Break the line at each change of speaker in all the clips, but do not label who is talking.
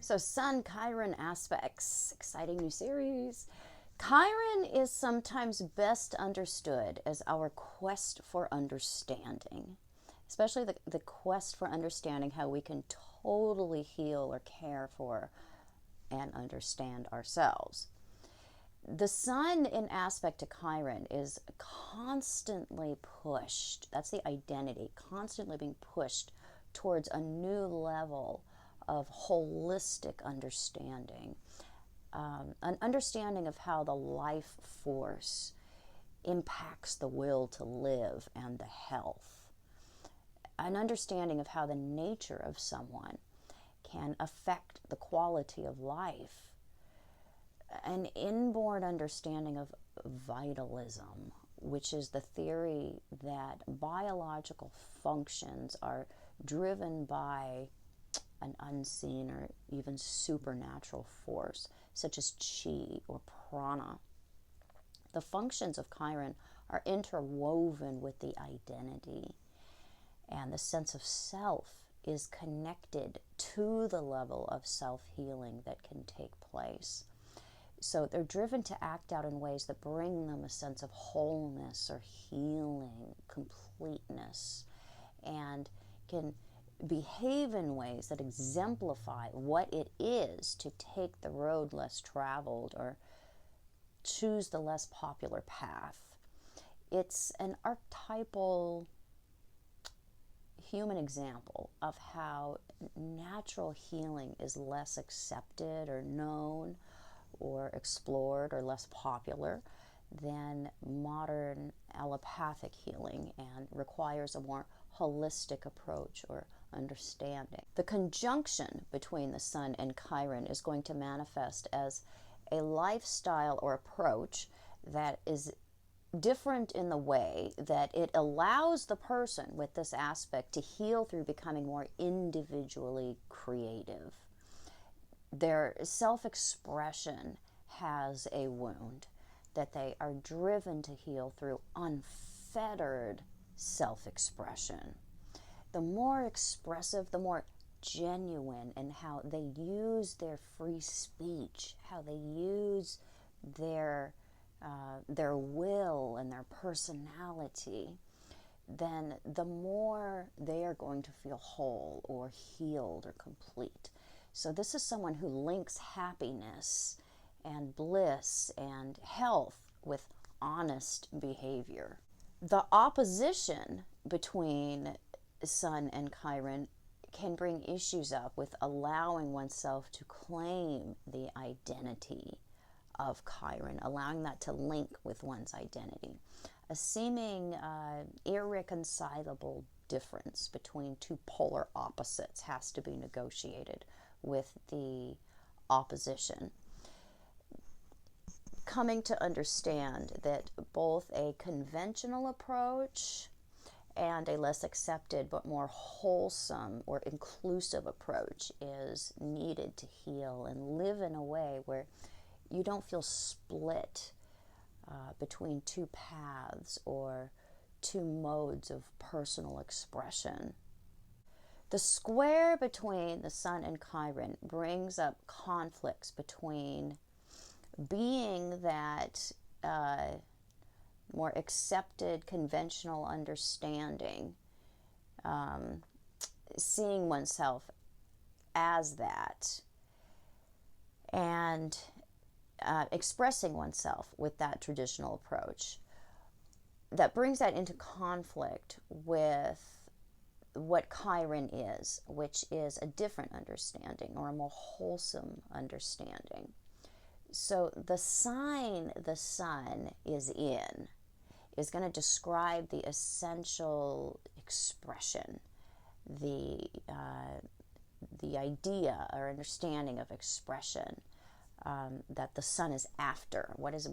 So Sun Chiron aspects, exciting new series. Chiron is sometimes best understood as our quest for understanding, especially the quest for understanding how we can totally heal or care for and understand ourselves. The sun in aspect to Chiron is constantly pushed. That's the identity, constantly being pushed towards a new level of holistic understanding. An understanding of how the life force impacts the will to live and the health. An understanding of how the nature of someone can affect the quality of life. An inborn understanding of vitalism, which is the theory that biological functions are driven by an unseen or even supernatural force, such as chi or prana. The functions of Chiron are interwoven with the identity, and the sense of self is connected to the level of self-healing that can take place. So they're driven to act out in ways that bring them a sense of wholeness or healing, completeness, and can behave in ways that exemplify what it is to take the road less traveled or choose the less popular path. It's an archetypal human example of how natural healing is less accepted or known or explored or less popular than modern allopathic healing, and requires a more holistic approach or understanding. The conjunction between the sun and Chiron is going to manifest as a lifestyle or approach that is different in the way that it allows the person with this aspect to heal through becoming more individually creative. Their self-expression has a wound that they are driven to heal through unfettered self-expression. The more expressive, the more genuine in how they use their free speech, how they use their will and their personality, then the more they are going to feel whole or healed or complete. So this is someone who links happiness and bliss and health with honest behavior. The opposition between Sun and Chiron can bring issues up with allowing oneself to claim the identity of Chiron, allowing that to link with one's identity. A seeming irreconcilable difference between two polar opposites has to be negotiated with the opposition. Coming to understand that both a conventional approach and a less accepted but more wholesome or inclusive approach is needed to heal and live in a way where you don't feel split between two paths or two modes of personal expression. The square between the sun and Chiron brings up conflicts between being that more accepted conventional understanding, seeing oneself as that, and expressing oneself with that traditional approach. That brings that into conflict with what Chiron is, which is a different understanding or a more wholesome understanding. So the sign the sun is in is going to describe the essential expression, the idea or understanding of expression that the sun is after. What does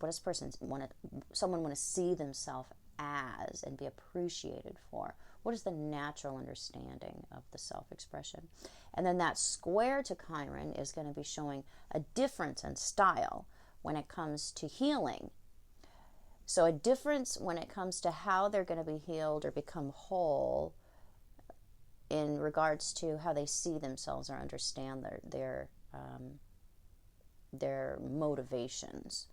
someone want to see themselves as and be appreciated for? What is the natural understanding of the self-expression? And then that square to Chiron is going to be showing a difference in style when it comes to healing. So a difference when it comes to how they're going to be healed or become whole in regards to how they see themselves or understand their their motivations.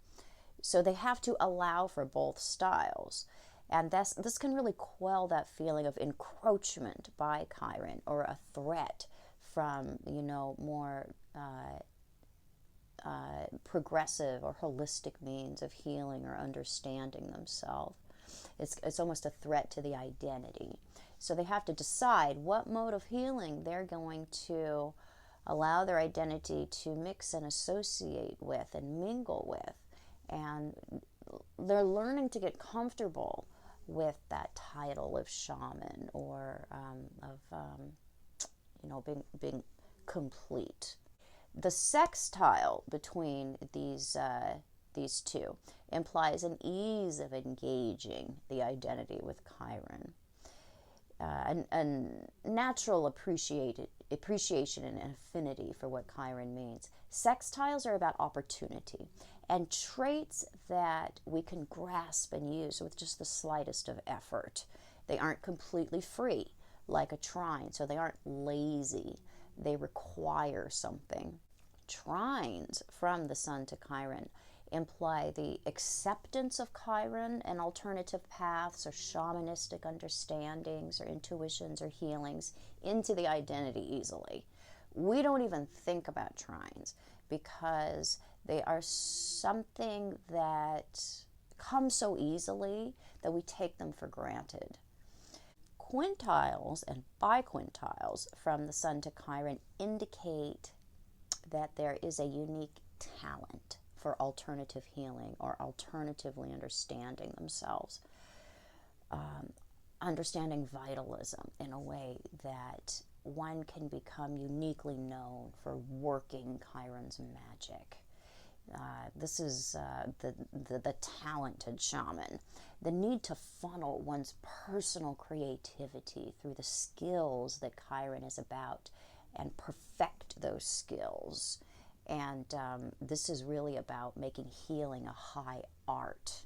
So they have to allow for both styles. And this can really quell that feeling of encroachment by Chiron, or a threat from, more progressive or holistic means of healing or understanding themselves. It's almost a threat to the identity. So they have to decide what mode of healing they're going to allow their identity to mix and associate with and mingle with. And they're learning to get comfortable with that title of shaman, or being complete. The sextile between these two implies an ease of engaging the identity with Chiron, and natural appreciation and affinity for what Chiron means. Sextiles are about opportunity and traits that we can grasp and use with just the slightest of effort. They aren't completely free like a trine, so they aren't lazy. They require something. Trines from the Sun to Chiron imply the acceptance of Chiron and alternative paths or shamanistic understandings or intuitions or healings into the identity easily. We don't even think about trines because they are something that comes so easily that we take them for granted. Quintiles and biquintiles from the Sun to Chiron indicate that there is a unique talent for alternative healing or alternatively understanding themselves, understanding vitalism in a way that one can become uniquely known for working Chiron's magic. This is the talented shaman. The need to funnel one's personal creativity through the skills that Chiron is about and perfect those skills. And this is really about making healing a high art.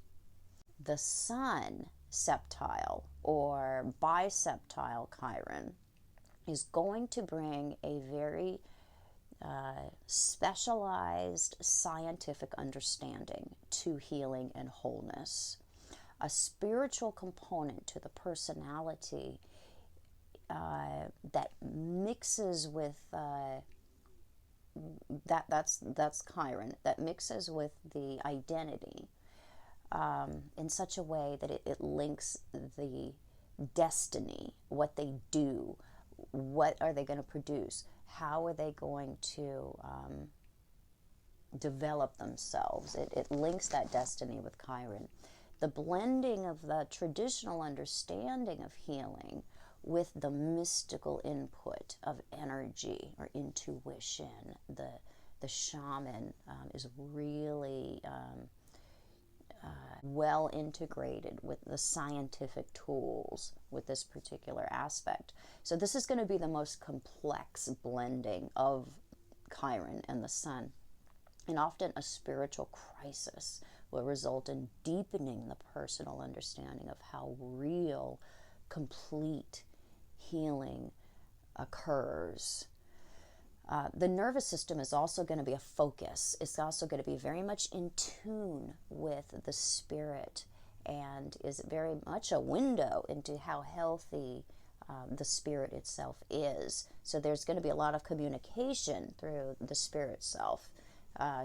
The Sun septile or biseptile Chiron is going to bring a very specialized scientific understanding to healing and wholeness. A spiritual component to the personality that mixes with that's Chiron, that mixes with the identity in such a way that it links the destiny, what they do, what are they going to produce, how are they going to develop themselves. It links that destiny with Chiron. The blending of the traditional understanding of healing with the mystical input of energy or intuition. The shaman is really well integrated with the scientific tools with this particular aspect. So this is going to be the most complex blending of Chiron and the Sun. And often a spiritual crisis will result in deepening the personal understanding of how real, complete healing occurs. The nervous system is also going to be a focus. It's also going to be very much in tune with the spirit and is very much a window into how healthy the spirit itself is. So there's going to be a lot of communication through the spirit self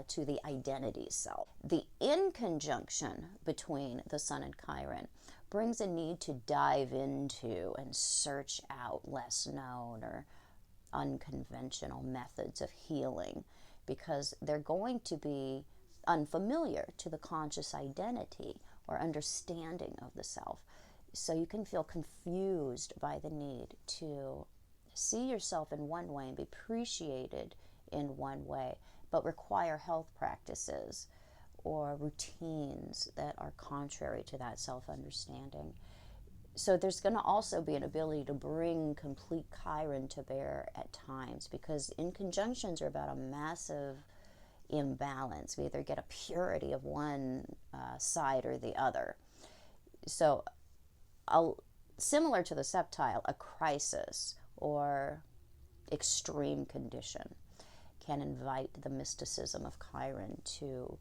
to the identity self. The in conjunction between the Sun and Chiron brings a need to dive into and search out less known or unconventional methods of healing, because they're going to be unfamiliar to the conscious identity or understanding of the self. So you can feel confused by the need to see yourself in one way and be appreciated in one way, but require health practices or routines that are contrary to that self-understanding. So there's going to also be an ability to bring complete Chiron to bear at times, because inconjunctions are about a massive imbalance. We either get a purity of one side or the other. So similar to the septile, a crisis or extreme condition. can invite the mysticism of Chiron to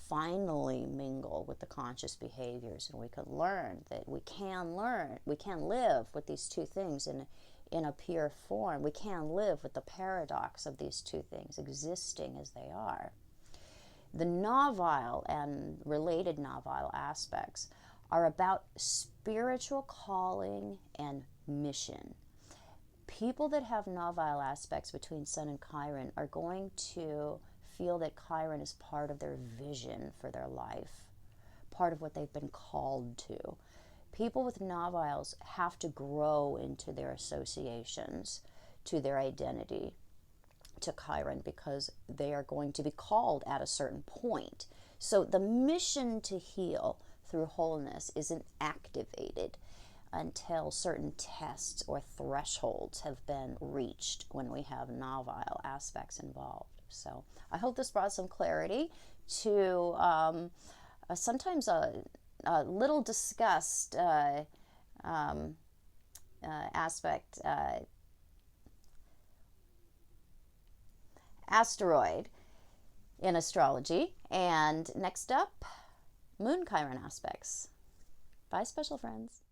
finally mingle with the conscious behaviors, and we can learn that we can live with these two things in a pure form. We can live with the paradox of these two things existing as they are. The novile and related novile aspects are about spiritual calling and mission. People that have novile aspects between Sun and Chiron are going to feel that Chiron is part of their vision for their life, part of what they've been called to. People with noviles have to grow into their associations, to their identity, to Chiron, because they are going to be called at a certain point. So the mission to heal through wholeness isn't activated until certain tests or thresholds have been reached when we have novile aspects involved. So I hope this brought some clarity to sometimes a little discussed asteroid in astrology. And next up, Moon Chiron aspects. Bye, special friends.